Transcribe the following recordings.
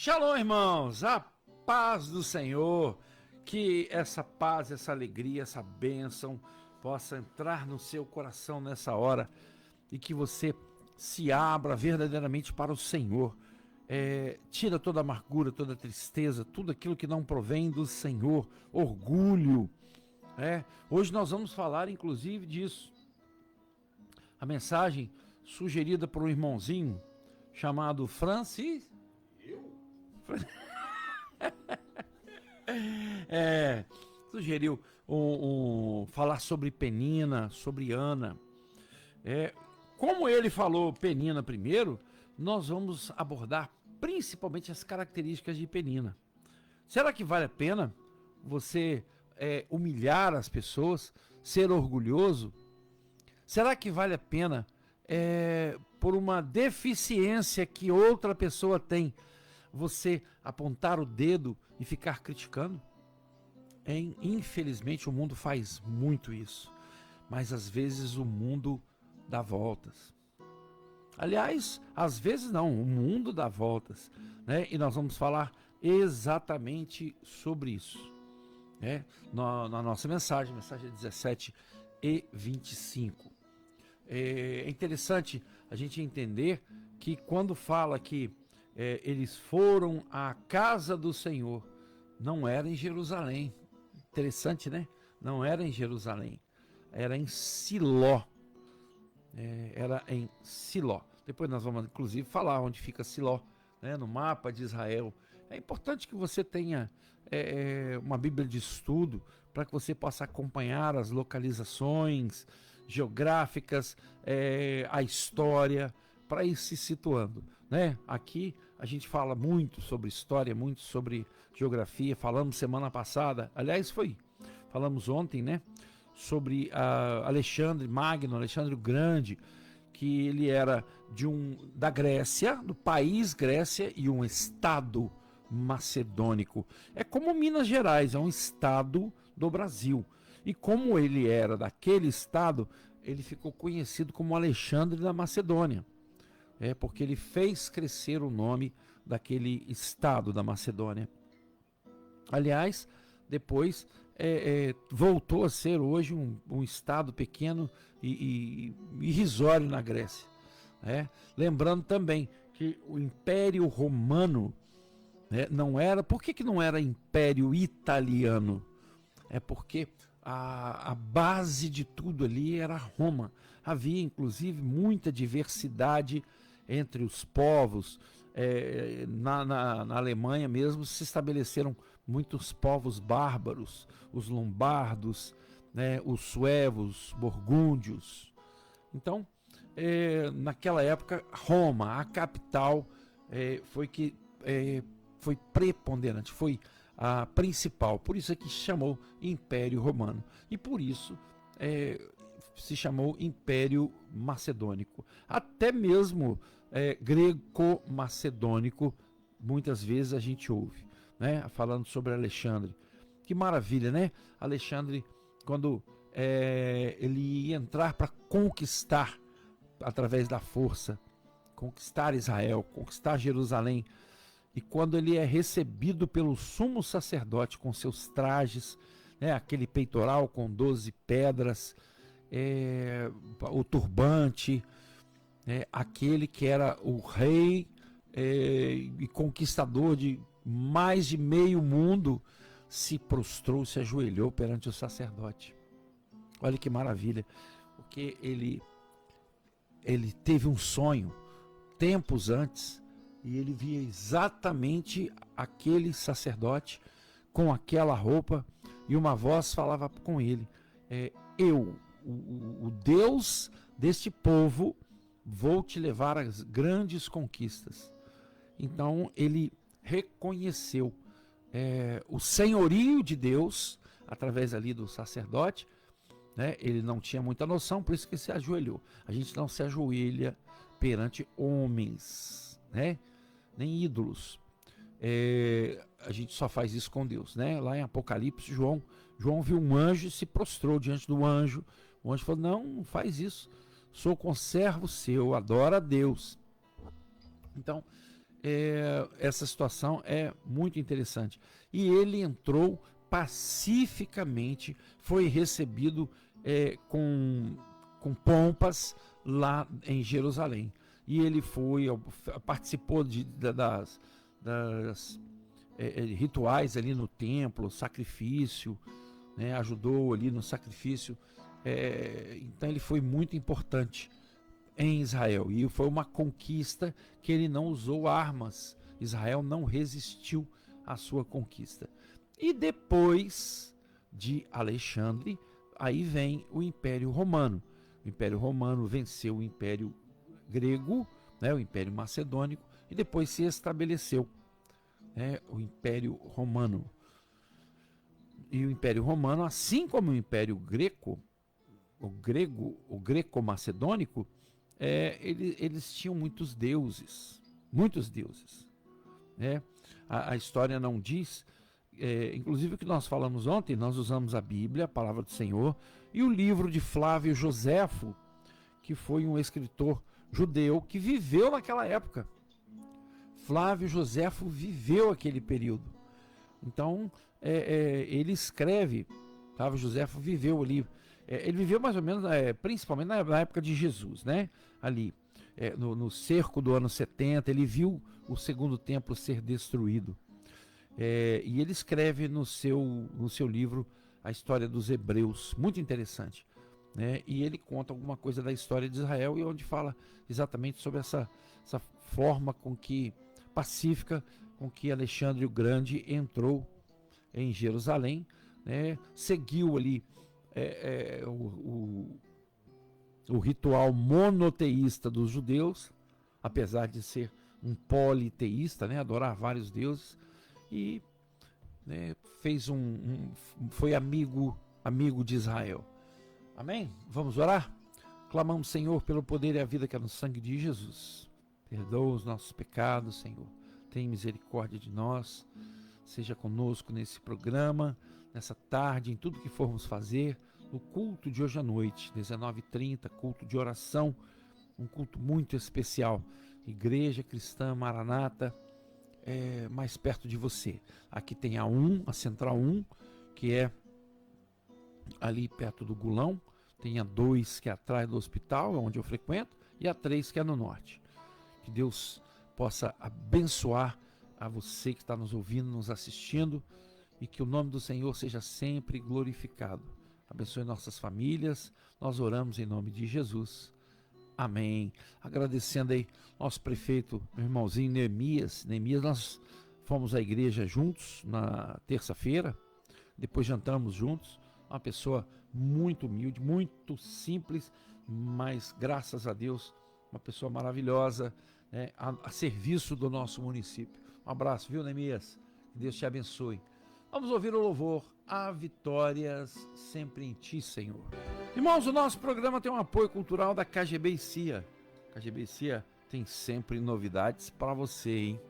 Shalom, irmãos, a paz do Senhor, que essa paz, essa alegria, essa bênção possa entrar no seu coração nessa hora e que você se abra verdadeiramente para o Senhor. Tira toda a amargura, toda a tristeza, tudo aquilo que não provém do Senhor, orgulho. Hoje nós vamos falar inclusive disso. A mensagem sugerida por um irmãozinho chamado Francis. Sugeriu falar sobre Penina, sobre Ana. Como ele falou Penina primeiro, nós vamos abordar principalmente as características de Penina. Será que vale a pena você humilhar as pessoas, ser orgulhoso? Será que vale a pena por uma deficiência que outra pessoa tem, você apontar o dedo e ficar criticando? Infelizmente o mundo faz muito isso, mas às vezes o mundo dá voltas. Aliás, às vezes não, o mundo dá voltas, né? E nós vamos falar exatamente sobre isso, né? Na nossa mensagem 17 e 25. É interessante a gente entender que quando fala que eles foram à casa do Senhor, não era em Jerusalém. Interessante, né? Não era em Jerusalém, era em Siló. Era em Siló. Depois nós vamos inclusive falar onde fica Siló, né? No mapa de Israel. É importante que você tenha uma Bíblia de estudo para que você possa acompanhar as localizações geográficas, a história, para ir se situando, né? Aqui a gente fala muito sobre história, muito sobre geografia. Falamos semana passada, aliás falamos ontem, né? Sobre Alexandre Magno, Alexandre o Grande, que ele era da Grécia, do país Grécia, e um estado macedônico. É como Minas Gerais, é um estado do Brasil. E como ele era daquele estado, ele ficou conhecido como Alexandre da Macedônia. Porque ele fez crescer o nome daquele estado da Macedônia. Aliás, depois voltou a ser hoje um estado pequeno e irrisório na Grécia. Lembrando também que o Império Romano não era... Por que não era Império Italiano? Porque a base de tudo ali era Roma. Havia inclusive muita diversidade entre os povos. Na Alemanha mesmo se estabeleceram muitos povos bárbaros, os lombardos, né, os suevos, burgúndios. Então, naquela época, Roma, a capital, foi preponderante, foi a principal. Por isso é que se chamou Império Romano. E por isso se chamou Império Macedônico. Até mesmo greco-macedônico, muitas vezes a gente ouve, né? Falando sobre Alexandre. Que maravilha, né? Alexandre, quando ele ia entrar para conquistar, através da força, conquistar Israel, conquistar Jerusalém, e quando ele é recebido pelo sumo sacerdote com seus trajes, né? Aquele peitoral com 12 pedras, o turbante, aquele que era o rei e conquistador de mais de meio mundo, se prostrou, se ajoelhou perante o sacerdote. Olha que maravilha, porque ele teve um sonho tempos antes, e ele via exatamente aquele sacerdote com aquela roupa, e uma voz falava com ele: o Deus deste povo, vou te levar às grandes conquistas. Então ele reconheceu o senhorio de Deus através ali do sacerdote, né? Ele não tinha muita noção, por isso que se ajoelhou. A gente não se ajoelha perante homens, né? Nem ídolos. A gente só faz isso com Deus, né? Lá em Apocalipse, João viu um anjo e se prostrou diante do anjo. O anjo falou: não faz isso, sou conservo seu, adora a Deus. Então, essa situação é muito interessante. E ele entrou pacificamente, foi recebido com pompas lá em Jerusalém. E ele participou das rituais ali no templo, sacrifício, né, ajudou ali no sacrifício. Então ele foi muito importante em Israel. E foi uma conquista que ele não usou armas. Israel não resistiu à sua conquista. E depois de Alexandre, aí vem o Império Romano. O Império Romano venceu o Império Grego, né, o Império Macedônico, e depois se estabeleceu, né, o Império Romano. E o Império Romano, assim como o Império Greco, o greco-macedônico, eles tinham muitos deuses, né? A história não diz, inclusive o que nós falamos ontem, nós usamos a Bíblia, a palavra do Senhor, e o livro de Flávio Joséfo, que foi um escritor judeu que viveu naquela época. Flávio Joséfo viveu aquele período. Então, ele escreve, Flávio Joséfo viveu ali, ele viveu mais ou menos, principalmente na época de Jesus, né? Ali, no cerco do ano 70, ele viu o segundo templo ser destruído. E ele escreve no seu livro a história dos hebreus, muito interessante, né? E ele conta alguma coisa da história de Israel, e onde fala exatamente sobre essa forma pacífica com que Alexandre o Grande entrou em Jerusalém, né? Seguiu ali o ritual monoteísta dos judeus, apesar de ser um politeísta, né? Adorar vários deuses, e, né, foi amigo de Israel. Amém? Vamos orar? Clamamos, Senhor, pelo poder e a vida que é no sangue de Jesus. Perdoa os nossos pecados, Senhor. Tem misericórdia de nós. Seja conosco nesse programa, nessa tarde, em tudo que formos fazer, no culto de hoje à noite, 19h30, culto de oração, um culto muito especial. Igreja Cristã Maranata, mais perto de você. Aqui tem a Central 1, que é ali perto do Gulão. Tem a 2, que é atrás do hospital, onde eu frequento, e a 3, que é no norte. Que Deus possa abençoar a você que está nos ouvindo, nos assistindo, e que o nome do Senhor seja sempre glorificado. Abençoe nossas famílias. Nós oramos em nome de Jesus. Amém. Agradecendo aí nosso prefeito, meu irmãozinho Neemias. Nós fomos à igreja juntos na terça-feira, depois jantamos juntos. Uma pessoa muito humilde, muito simples, mas graças a Deus, uma pessoa maravilhosa, né, a serviço do nosso município. Um abraço, viu, Neemias? Que Deus te abençoe. Vamos ouvir o louvor. Há vitórias sempre em ti, Senhor. Irmãos, o nosso programa tem um apoio cultural da KGB CIA. KGB CIA tem sempre novidades para você, hein?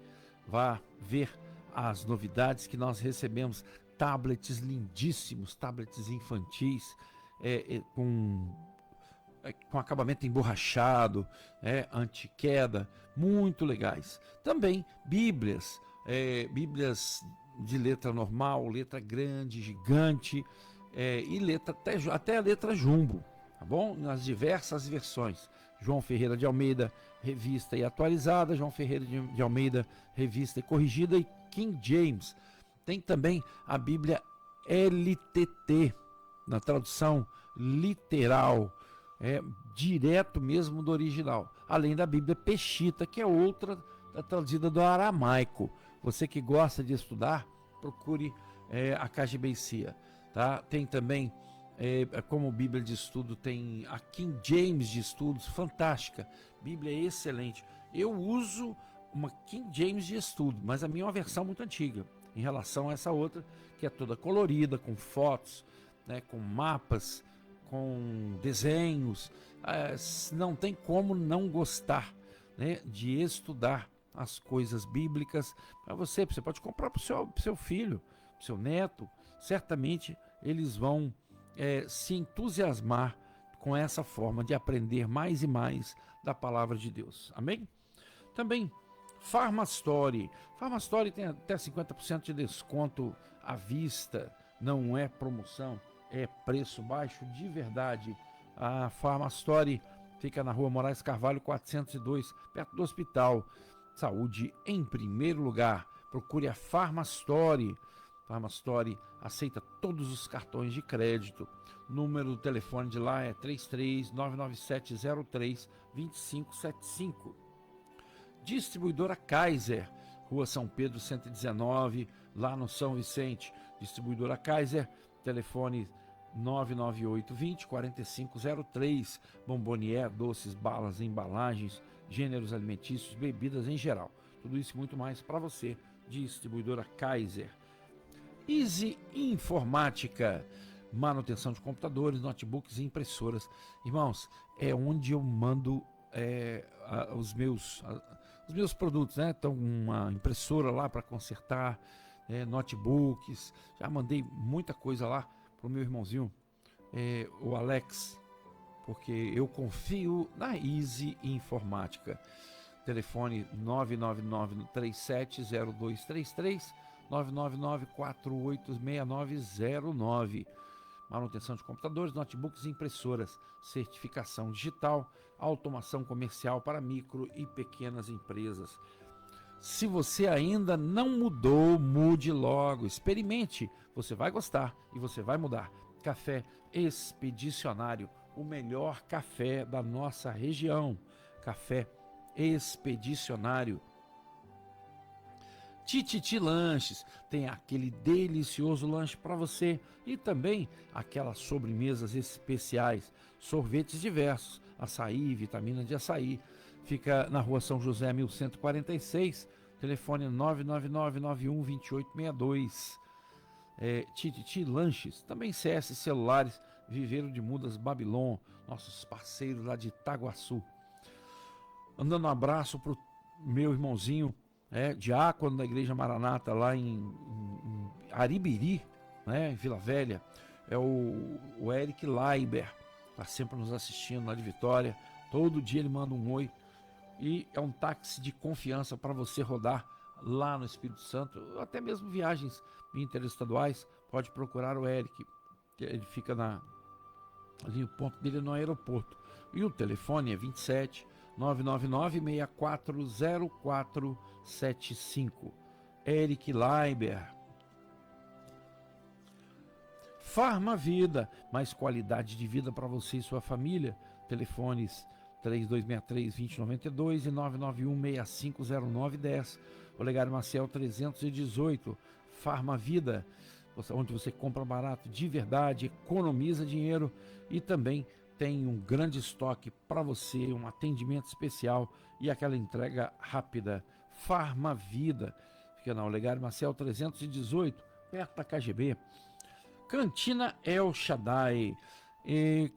Vá ver as novidades que nós recebemos. Tablets lindíssimos, tablets infantis, com acabamento emborrachado, anti-queda, muito legais. Também Bíblias de letra normal, letra grande, gigante, e letra até a letra jumbo, tá bom? Nas diversas versões. João Ferreira de Almeida, revista e atualizada, João Ferreira de Almeida, revista e corrigida, e King James. Tem também a Bíblia LTT, na tradução literal, direto mesmo do original. Além da Bíblia Peshitta, que é outra traduzida do aramaico. Você que gosta de estudar, procure a KGB CIA, tá? Tem também, como Bíblia de estudo, tem a King James de estudos, fantástica. Bíblia é excelente. Eu uso uma King James de estudo, mas a minha é uma versão muito antiga, em relação a essa outra, que é toda colorida, com fotos, né, com mapas, com desenhos. Não tem como não gostar, né, de estudar as coisas bíblicas. Para você pode comprar para o seu filho, para o seu neto. Certamente eles vão se entusiasmar com essa forma de aprender mais e mais da palavra de Deus. Amém? Também Farmastory. Farmastory tem até 50% de desconto à vista. Não é promoção, é preço baixo de verdade. A Farmastory fica na Rua Moraes Carvalho 402, perto do hospital. Saúde em primeiro lugar. Procure a Farmastory. Farmastory aceita todos os cartões de crédito. O número do telefone de lá é 33-99703-2575. Distribuidora Kaiser, Rua São Pedro 119, lá no São Vicente. Distribuidora Kaiser, telefone 99820-4503. Bombonier, doces, balas, embalagens, gêneros alimentícios, bebidas em geral. Tudo isso e muito mais para você. Distribuidora Kaiser. Easy Informática, manutenção de computadores, notebooks e impressoras. Irmãos, é onde eu mando os meus produtos, né? Então, uma impressora lá para consertar, notebooks. Já mandei muita coisa lá pro meu irmãozinho, o Alex, porque eu confio na Easy Informática. Telefone 999-370233, 999-486909. Manutenção de computadores, notebooks e impressoras, certificação digital, automação comercial para micro e pequenas empresas. Se você ainda não mudou, mude logo, experimente, você vai gostar e você vai mudar. Café Expedicionário, o melhor café da nossa região. Café Expedicionário. Tititi Lanches, tem aquele delicioso lanche para você e também aquelas sobremesas especiais, sorvetes diversos, açaí, vitamina de açaí. Fica na Rua São José 1146, telefone 999-91-2862. Tititi Lanches, também CS Celulares, Viveiro de Mudas Babilon, nossos parceiros lá de Itaguaçu. Mandando um abraço pro meu irmãozinho, diácono da Igreja Maranata lá em Aribiri, né, em Vila Velha, é o Eric Leiber, está sempre nos assistindo lá de Vitória, todo dia ele manda um oi, e é um táxi de confiança para você rodar lá no Espírito Santo, até mesmo viagens interestaduais, pode procurar o Eric, que ele fica ali o ponto dele é no aeroporto, e o telefone é 27 999-640475. Eric Leiber. Farmavida, mais qualidade de vida para você e sua família. Telefones 3263-2092 e 991-650910. Olegário Maciel 318. Farmavida, onde você compra barato de verdade, economiza dinheiro e também tem um grande estoque para você, um atendimento especial e aquela entrega rápida. Farmavida, fica na Olegário Maciel 318, perto da KGB. Cantina El Shaddai.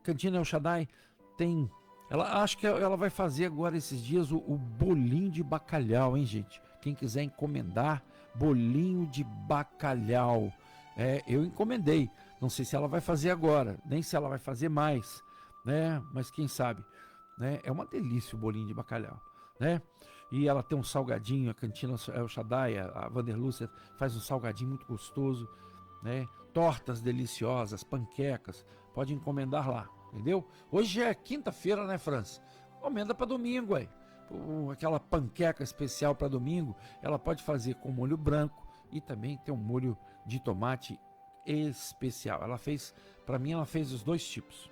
Cantina El Shaddai tem... acho que ela vai fazer agora esses dias o bolinho de bacalhau, hein, gente? Quem quiser encomendar, bolinho de bacalhau. Eu encomendei. Não sei se ela vai fazer agora, nem se ela vai fazer mais, né? Mas quem sabe, né? É uma delícia o bolinho de bacalhau, né? E ela tem um salgadinho, a Cantina El Shaddai, a Vanderlúcia faz um salgadinho muito gostoso, né? Tortas deliciosas, panquecas, pode encomendar lá, entendeu? Hoje é quinta-feira, né, França? Encomenda para domingo, aí. Aquela panqueca especial para domingo, ela pode fazer com molho branco e também tem um molho de tomate especial. Ela fez, para mim, ela fez os dois tipos.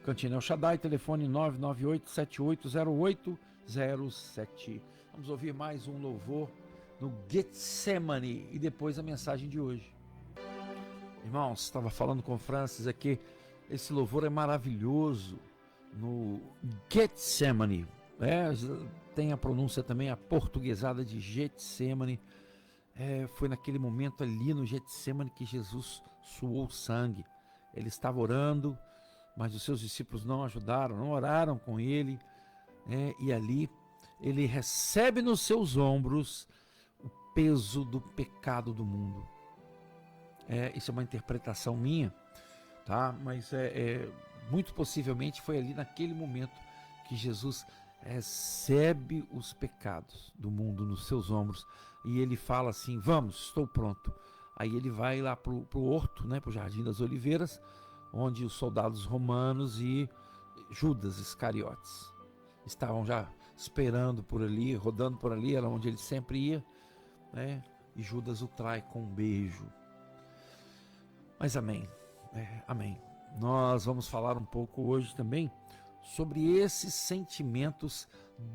Cantina El Shaddai, telefone 998-780807. Vamos ouvir mais um louvor no Getsemane e depois a mensagem de hoje. Irmãos, estava falando com o Francis aqui, esse louvor é maravilhoso no Getsemane, tem a pronúncia também aportuguesada de Getsemane. Foi naquele momento ali no Getsemane que Jesus suou sangue. Ele estava orando, mas os seus discípulos não ajudaram, não oraram com ele, e ali ele recebe nos seus ombros o peso do pecado do mundo. Isso é uma interpretação minha, tá? Mas muito possivelmente foi ali naquele momento que Jesus recebe os pecados do mundo nos seus ombros e ele fala assim: vamos, estou pronto. Aí ele vai lá para o horto, né, para o Jardim das Oliveiras, onde os soldados romanos e Judas Iscariotes estavam já esperando por ali, rodando por ali, era onde ele sempre ia, né? E Judas o trai com um beijo. Mas amém, amém. Nós vamos falar um pouco hoje também sobre esses sentimentos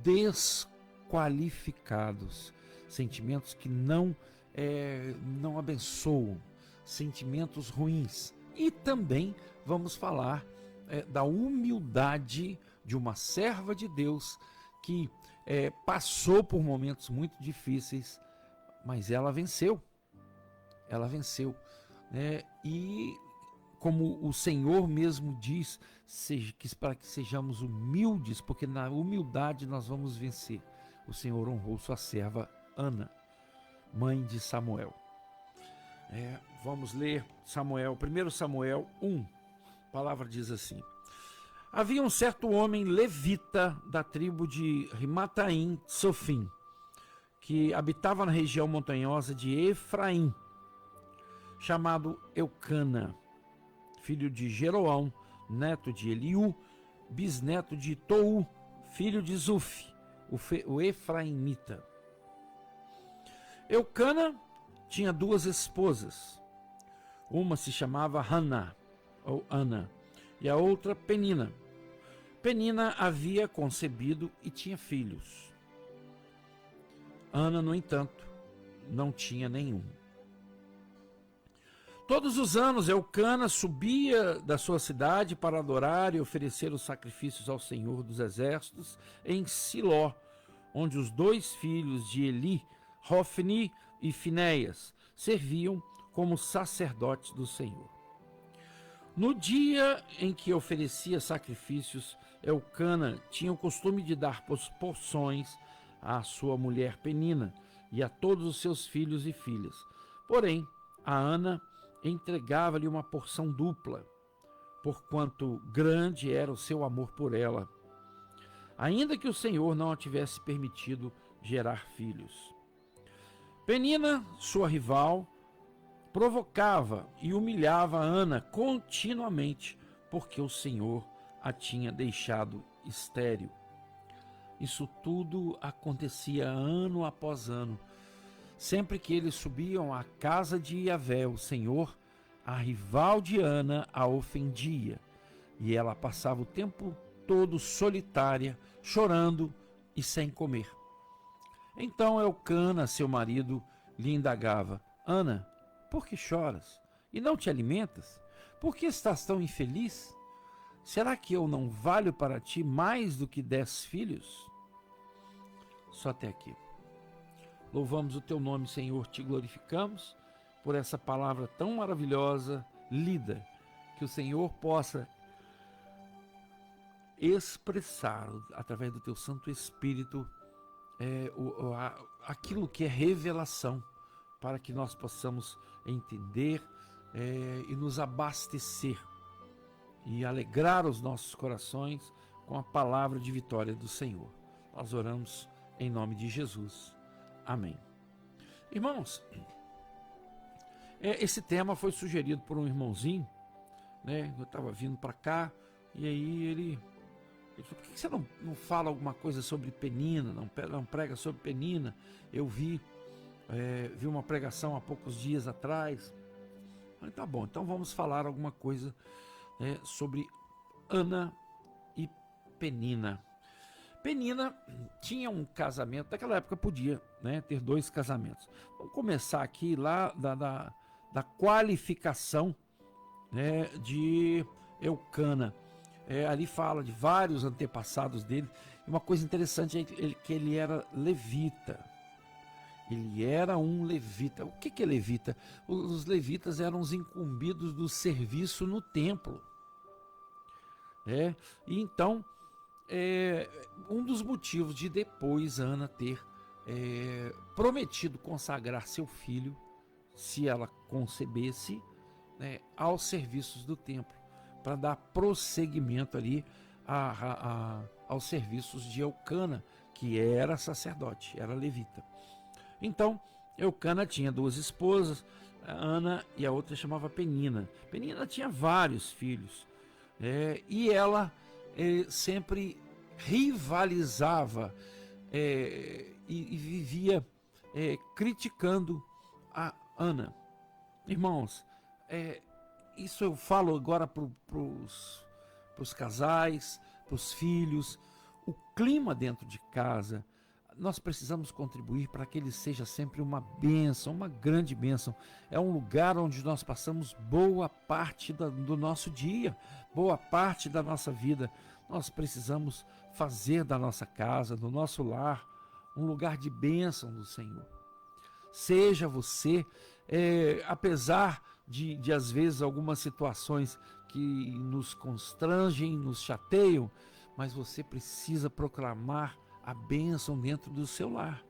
desqualificados, sentimentos que não abençoam, sentimentos ruins. E também vamos falar da humildade de uma serva de Deus que passou por momentos muito difíceis, mas ela venceu. Ela venceu. E como o Senhor mesmo diz, para que sejamos humildes, porque na humildade nós vamos vencer. O Senhor honrou sua serva Ana, mãe de Samuel. Vamos ler Samuel, 1 Samuel 1. A palavra diz assim: havia um certo homem levita da tribo de Rimataim Sofim, que habitava na região montanhosa de Efraim, chamado Eucana, filho de Jeroão, neto de Eliú, bisneto de Tou, filho de Zuf, o Efraimita. Eucana tinha duas esposas. Uma se chamava Hana, ou Ana, e a outra Penina. Penina havia concebido e tinha filhos. Ana, no entanto, não tinha nenhum. Todos os anos, Eucana subia da sua cidade para adorar e oferecer os sacrifícios ao Senhor dos Exércitos em Siló, onde os dois filhos de Eli, Hofni e Finéias, serviam como sacerdotes do Senhor. No dia em que oferecia sacrifícios, Eucana tinha o costume de dar porções à sua mulher Penina e a todos os seus filhos e filhas. Porém, a Ana entregava-lhe uma porção dupla, porquanto grande era o seu amor por ela, ainda que o Senhor não a tivesse permitido gerar filhos. Penina, sua rival, provocava e humilhava Ana continuamente, porque o Senhor a tinha deixado estéril. Isso tudo acontecia ano após ano. Sempre que eles subiam à casa de Iavé, o Senhor, a rival de Ana a ofendia, e ela passava o tempo todo solitária, chorando e sem comer. Então Eucana, seu marido, lhe indagava: Ana, por que choras e não te alimentas? Por que estás tão infeliz? Será que eu não valho para ti mais do que 10 filhos? Só até aqui. Louvamos o teu nome, Senhor, te glorificamos por essa palavra tão maravilhosa, lida, que o Senhor possa expressar, através do teu Santo Espírito, aquilo que é revelação, para que nós possamos entender e nos abastecer e alegrar os nossos corações com a palavra de vitória do Senhor. Nós oramos em nome de Jesus. Amém. Irmãos, esse tema foi sugerido por um irmãozinho, né? Eu estava vindo para cá e aí ele falou: por que você não fala alguma coisa sobre Penina, não prega sobre Penina? Eu vi uma pregação há poucos dias atrás. Falei: tá bom, então vamos falar alguma coisa sobre Ana e Penina. Penina tinha um casamento, naquela época podia, né, ter 2 casamentos. Vamos começar aqui lá da qualificação, né, de Eucana. Ali fala de vários antepassados dele. E uma coisa interessante é que ele era levita. Ele era um levita. O que é levita? Os levitas eram os incumbidos do serviço no templo. E então, um dos motivos de depois Ana ter prometido consagrar seu filho, se ela concebesse, aos serviços do templo, para dar prosseguimento ali aos serviços de Eucana, que era sacerdote, era levita. Então, Eucana tinha duas esposas, a Ana e a outra chamava Penina. Penina tinha vários filhos, e ela sempre rivalizava e vivia criticando a Ana. Irmãos, isso eu falo agora para os casais, para os filhos. O clima dentro de casa, nós precisamos contribuir para que ele seja sempre uma bênção, uma grande bênção. É um lugar onde nós passamos boa parte do nosso dia, boa parte da nossa vida. Nós precisamos fazer da nossa casa, do nosso lar, um lugar de bênção do Senhor. Seja você, apesar de às vezes algumas situações que nos constrangem, nos chateiam, mas você precisa proclamar a bênção dentro do seu lar.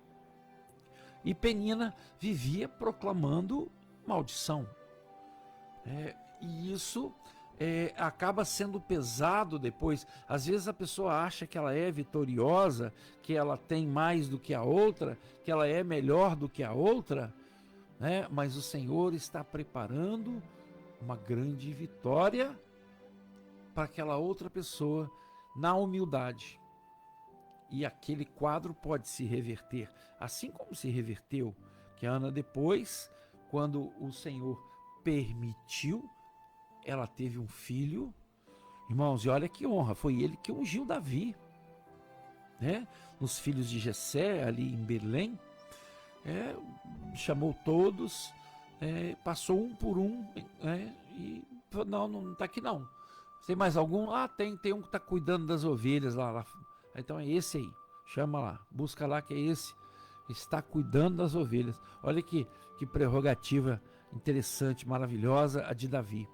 E Penina vivia proclamando maldição. E isso acaba sendo pesado depois. Às vezes a pessoa acha que ela é vitoriosa, que ela tem mais do que a outra, que ela é melhor do que a outra, mas o Senhor está preparando uma grande vitória para aquela outra pessoa na humildade. E aquele quadro pode se reverter, assim como se reverteu, que a Ana depois, quando o Senhor permitiu, ela teve um filho. Irmãos, e olha que honra, foi ele que ungiu Davi, nos filhos de Jessé, ali em Belém, chamou todos, passou um por um, e falou, não está aqui não. Tem mais algum? Tem um que está cuidando das ovelhas lá. Então é esse aí, chama lá, busca lá que é esse, está cuidando das ovelhas. Olha que prerrogativa interessante, maravilhosa a de Davi,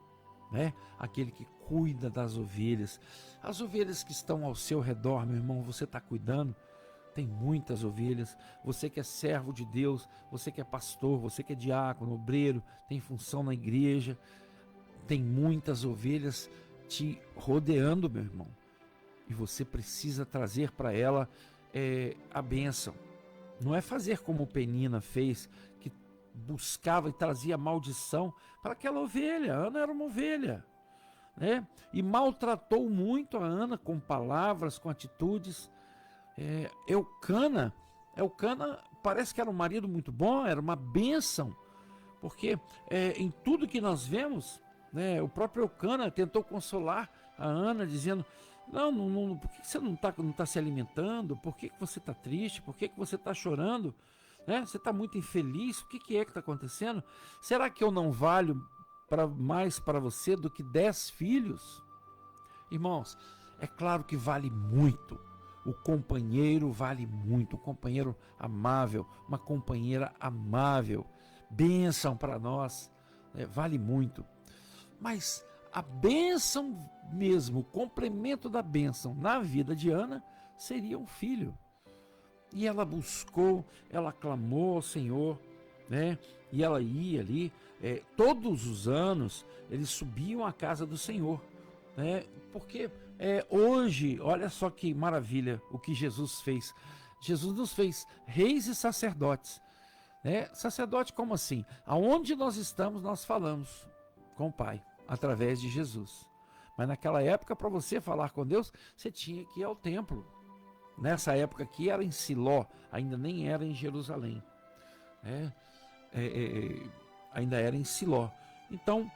aquele que cuida das ovelhas. As ovelhas que estão ao seu redor, meu irmão, você está cuidando? Tem muitas ovelhas. Você que é servo de Deus, você que é pastor, você que é diácono, obreiro, tem função na igreja, tem muitas ovelhas te rodeando, meu irmão. E você precisa trazer para ela a bênção. Não é fazer como Penina fez, que buscava e trazia maldição para aquela ovelha. A Ana era uma ovelha, e maltratou muito a Ana com palavras, com atitudes. Eucana parece que era um marido muito bom, era uma bênção, porque em tudo que nós vemos, o próprio Eucana tentou consolar a Ana, dizendo, não, por que você não está se alimentando? Por que você está triste? Por que você está chorando? Você está muito infeliz? O que é que está acontecendo? Será que eu não valho mais para você do que 10 filhos? Irmãos, é claro que vale muito. O companheiro vale muito, um companheiro amável, uma companheira amável, bênção para nós, vale muito. Mas a bênção mesmo, o complemento da bênção na vida de Ana seria um filho. E ela buscou, ela clamou ao Senhor, e ela ia ali, todos os anos eles subiam à casa do Senhor, porque hoje, olha só que maravilha o que Jesus fez. Jesus nos fez reis e sacerdotes. Sacerdote como assim? Aonde nós estamos, nós falamos com o Pai, através de Jesus. Mas naquela época, para você falar com Deus, você tinha que ir ao templo. Nessa época aqui era em Siló, ainda nem era em Jerusalém. Ainda era em Siló. Então,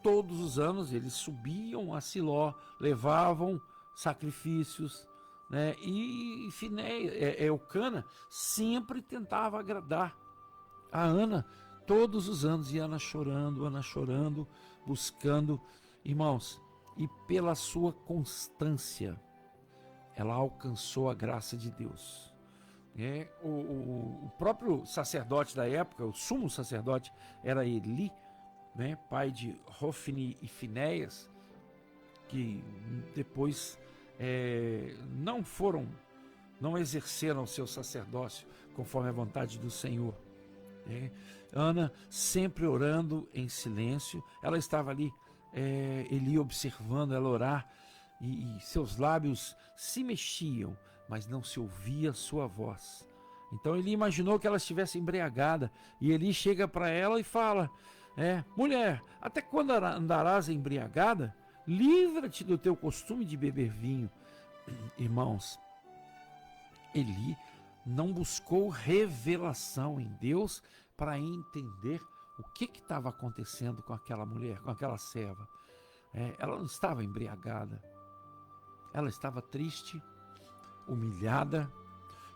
todos os anos eles subiam a Siló, levavam sacrifícios, e Eucana sempre tentava agradar a Ana, todos os anos, e Ana chorando, buscando, irmãos, e pela sua constância, ela alcançou a graça de Deus. O próprio sacerdote da época, o sumo sacerdote, era Eli, pai de Hofni e Finéias, que depois não exerceram o seu sacerdócio conforme a vontade do Senhor. Ana sempre orando em silêncio, ela estava ali, Eli observando ela orar, e seus lábios se mexiam, mas não se ouvia sua voz. Então ele imaginou que ela estivesse embriagada, e Eli chega para ela e fala: mulher, até quando andarás embriagada? Livra-te do teu costume de beber vinho. Irmãos, Eli não buscou revelação em Deus para entender o que estava acontecendo com aquela mulher, com aquela serva. Ela não estava embriagada, ela estava triste, humilhada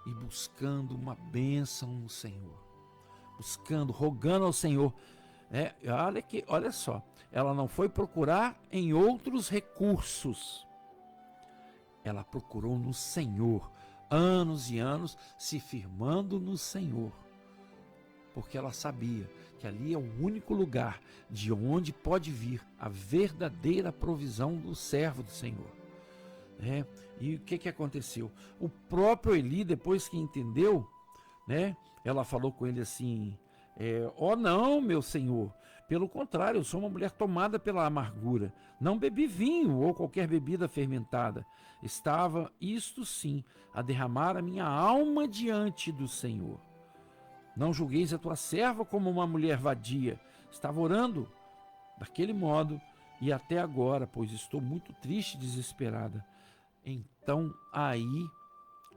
e buscando uma bênção no Senhor, buscando, rogando ao Senhor. Olha só, ela não foi procurar em outros recursos, ela procurou no Senhor, anos e anos se firmando no Senhor, porque ela sabia que ali é o único lugar de onde pode vir a verdadeira provisão do servo do Senhor. E o que aconteceu? O próprio Eli, depois que entendeu, ela falou com ele assim: não, meu senhor, pelo contrário, eu sou uma mulher tomada pela amargura, não bebi vinho ou qualquer bebida fermentada, estava, isto sim, a derramar a minha alma diante do Senhor. Não julgueis a tua serva como uma mulher vadia, estava orando daquele modo e até agora, pois estou muito triste e desesperada. Então aí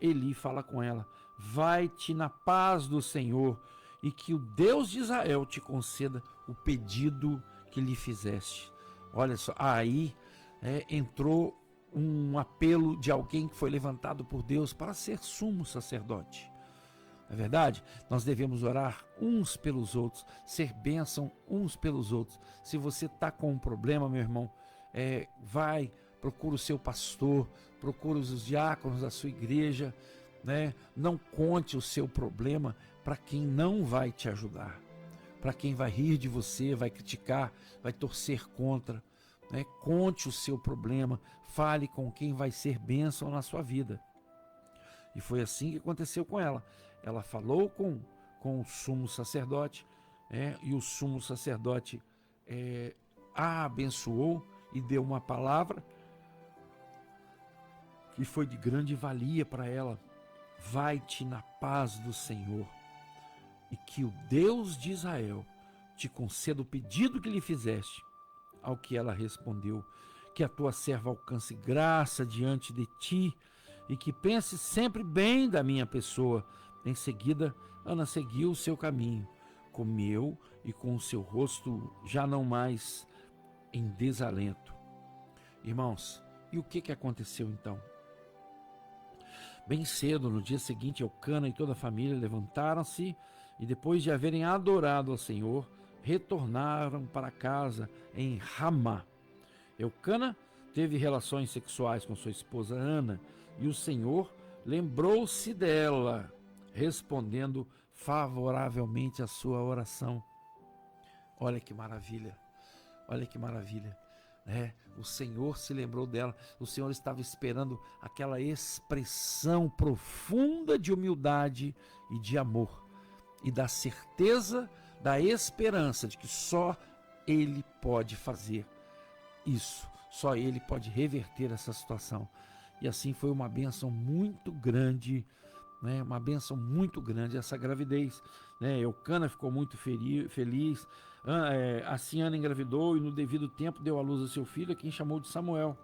Eli fala com ela: vai-te na paz do Senhor, e que o Deus de Israel te conceda o pedido que lhe fizeste. Olha só, aí entrou um apelo de alguém que foi levantado por Deus para ser sumo sacerdote. É verdade? Nós devemos orar uns pelos outros, ser bênção uns pelos outros. Se você está com um problema, meu irmão, procura o seu pastor, procura os diáconos da sua igreja, Não conte o seu problema para quem não vai te ajudar, para quem vai rir de você, vai criticar, vai torcer contra. Conte o seu problema, fale com quem vai ser bênção na sua vida. E foi assim que aconteceu com ela. Ela falou com o sumo sacerdote, e o sumo sacerdote a abençoou e deu uma palavra que foi de grande valia para ela: vai-te na paz do Senhor, e que o Deus de Israel te conceda o pedido que lhe fizeste. Ao que ela respondeu: que a tua serva alcance graça diante de ti, e que pense sempre bem da minha pessoa. Em seguida, Ana seguiu o seu caminho, comeu, e com o seu rosto já não mais em desalento. Irmãos, e o que aconteceu então? Bem cedo, no dia seguinte, Eucana e toda a família levantaram-se e, depois de haverem adorado ao Senhor, retornaram para casa em Ramá. Eucana teve relações sexuais com sua esposa Ana, e o Senhor lembrou-se dela, respondendo favoravelmente à sua oração. Olha que maravilha, olha que maravilha. O Senhor se lembrou dela. O Senhor estava esperando aquela expressão profunda de humildade e de amor, e da certeza, da esperança de que só Ele pode fazer isso, só Ele pode reverter essa situação. E assim foi uma bênção muito grande, uma bênção muito grande essa gravidez. Eucana ficou muito feliz. Assim Ana engravidou e no devido tempo deu à luz a seu filho, a quem chamou de Samuel,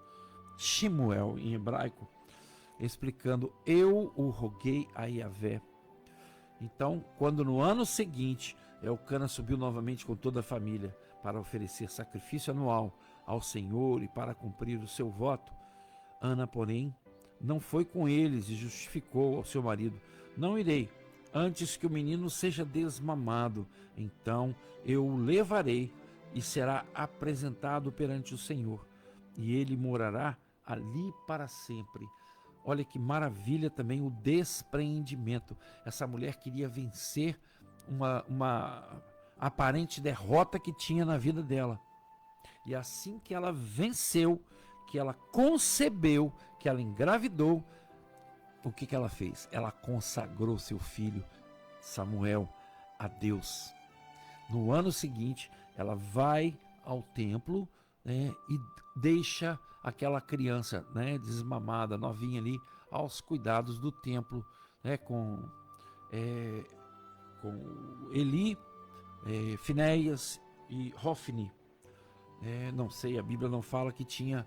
Shemuel em hebraico, explicando: eu o roguei a Yahvé. Então, quando no ano seguinte Eucana subiu novamente com toda a família para oferecer sacrifício anual ao Senhor e para cumprir o seu voto, Ana, porém, não foi com eles e justificou ao seu marido: não irei, antes que o menino seja desmamado, então eu o levarei e será apresentado perante o Senhor, e ele morará ali para sempre. Olha que maravilha também o despreendimento. Essa mulher queria vencer uma aparente derrota que tinha na vida dela. E assim que ela venceu, que ela concebeu, que ela engravidou, o que ela fez? Ela consagrou seu filho Samuel a Deus. No ano seguinte, ela vai ao templo, né, e deixa aquela criança, né, desmamada, novinha ali, aos cuidados do templo, né, com Eli, Finéias e Hofni. Não sei, a Bíblia não fala que tinha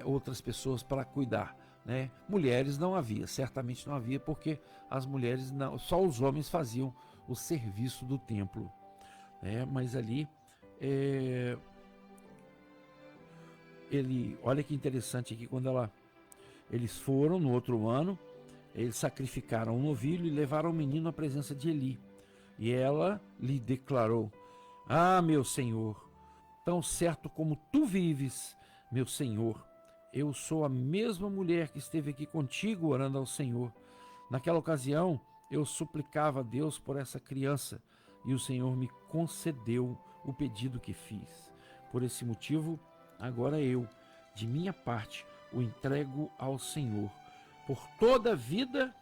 outras pessoas para cuidar, né? Mulheres não havia, certamente não havia, porque as mulheres não, só os homens faziam o serviço do templo, mas ali olha que interessante aqui, eles foram no outro ano, eles sacrificaram um novilho e levaram o menino à presença de Eli. E ela lhe declarou: Ah, meu senhor, tão certo como tu vives, meu senhor, eu sou a mesma mulher que esteve aqui contigo orando ao Senhor. Naquela ocasião, eu suplicava a Deus por essa criança e o Senhor me concedeu o pedido que fiz. Por esse motivo, agora eu, de minha parte, o entrego ao Senhor. Por toda a vida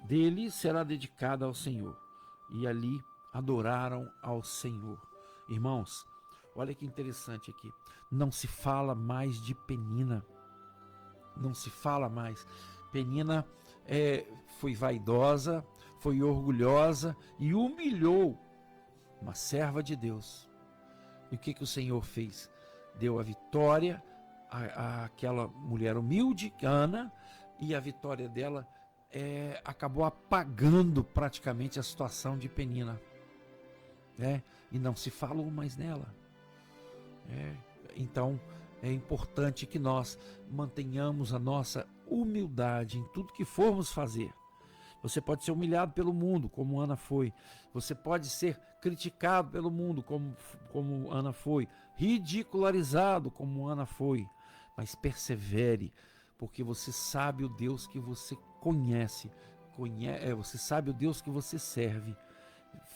dele será dedicada ao Senhor. E ali adoraram ao Senhor. Irmãos, olha que interessante aqui. Não se fala mais de Penina. Não se fala mais. Penina foi vaidosa, foi orgulhosa e humilhou uma serva de Deus. E o que o Senhor fez? Deu a vitória àquela mulher humilde, Ana, e a vitória dela acabou apagando praticamente a situação de Penina. E não se falou mais nela. Então é importante que nós mantenhamos a nossa humildade em tudo que formos fazer. Você pode ser humilhado pelo mundo, como Ana foi. Você pode ser criticado pelo mundo, como Ana foi. Ridicularizado, como Ana foi. Mas persevere, porque você sabe o Deus que você conhece. Você sabe o Deus que você serve.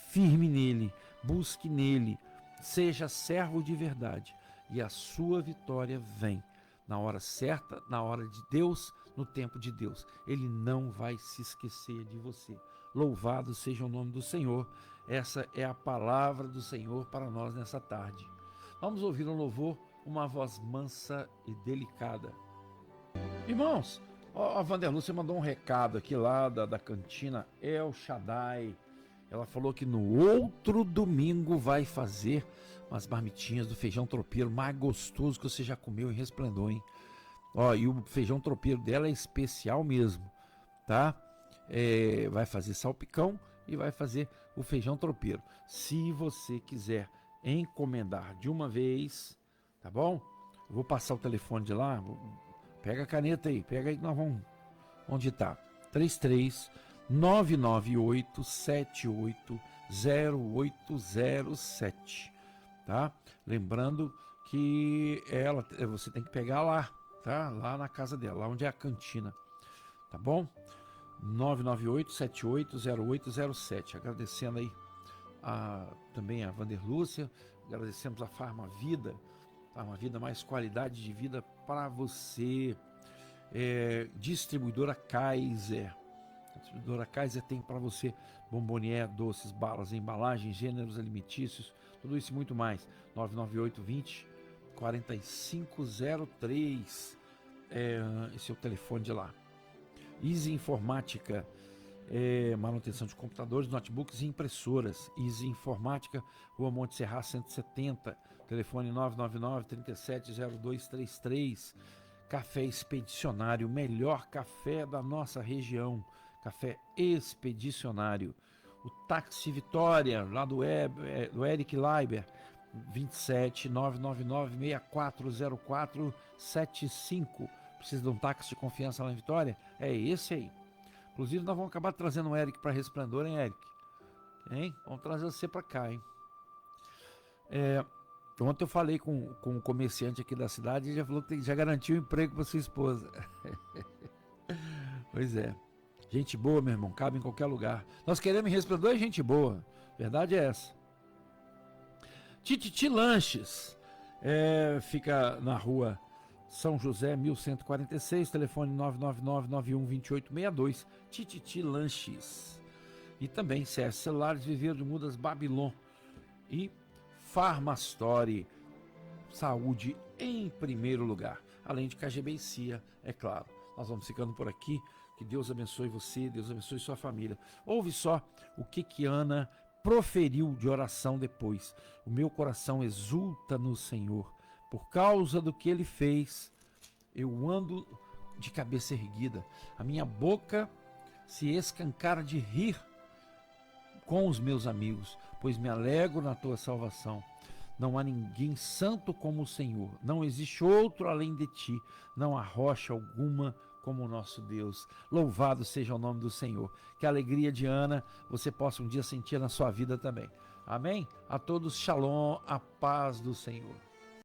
Firme nele, busque nele, seja servo de verdade. E a sua vitória vem na hora certa, na hora de Deus, no tempo de Deus. Ele não vai se esquecer de você. Louvado seja o nome do Senhor. Essa é a palavra do Senhor para nós nessa tarde. Vamos ouvir um louvor, uma voz mansa e delicada. Irmãos, a Vanderlúcia mandou um recado aqui lá da cantina El Shaddai. Ela falou que no outro domingo vai fazer umas marmitinhas do feijão tropeiro mais gostoso que você já comeu em Resplendor, hein? E o feijão tropeiro dela é especial mesmo, tá? Vai fazer salpicão e vai fazer o feijão tropeiro. Se você quiser encomendar de uma vez, tá bom? Eu vou passar o telefone de lá. Pega a caneta aí, pega aí que nós vamos. Onde tá? 33-998-780807, tá? Lembrando que você tem que pegar lá, tá? Lá na casa dela, lá onde é a cantina, tá bom? 998-780807. Agradecendo aí também a Vanderlúcia, agradecemos a Farma Vida mais qualidade de vida para você. Distribuidora Kaiser. A distribuidora Kaiser tem para você bombonier, doces, balas, embalagens, gêneros alimentícios, tudo isso e muito mais. 998-20-4503 esse é o telefone de lá. Easy Informática, manutenção de computadores, notebooks e impressoras. Easy Informática, Rua Monte Serra 170, telefone 999-370233. Café Expedicionário, o melhor café da nossa região. Café Expedicionário. O Táxi Vitória, lá do Eric Leiber, 27-999-640475. Precisa de um táxi de confiança lá em Vitória? É esse aí. Inclusive, nós vamos acabar trazendo o Eric para Resplendor, hein, Eric? Vamos trazer você para cá, hein? Ontem eu falei com um comerciante aqui da cidade e ele já falou que já garantiu um emprego para sua esposa. Pois é. Gente boa, meu irmão, cabe em qualquer lugar. Nós queremos em Resplendor, gente boa. Verdade é essa. Tititi Lanches. Fica na rua São José, 1146, telefone 999-912862. Tititi Lanches. E também CS Celulares, Viveiro de Mudas, Babilon. E Farmastore. saúde em primeiro lugar, além de KGB e CIA, é claro. Nós vamos ficando por aqui. Que Deus abençoe você, Deus abençoe sua família. Ouve só o que Ana proferiu de oração depois. O meu coração exulta no Senhor. Por causa do que Ele fez, eu ando de cabeça erguida. A minha boca se escancara de rir com os meus amigos, pois me alegro na tua salvação. Não há ninguém santo como o Senhor. Não existe outro além de ti. Não há rocha alguma como o nosso Deus. Louvado seja o nome do Senhor. Que a alegria de Ana você possa um dia sentir na sua vida também. Amém? A todos, shalom, a paz do Senhor.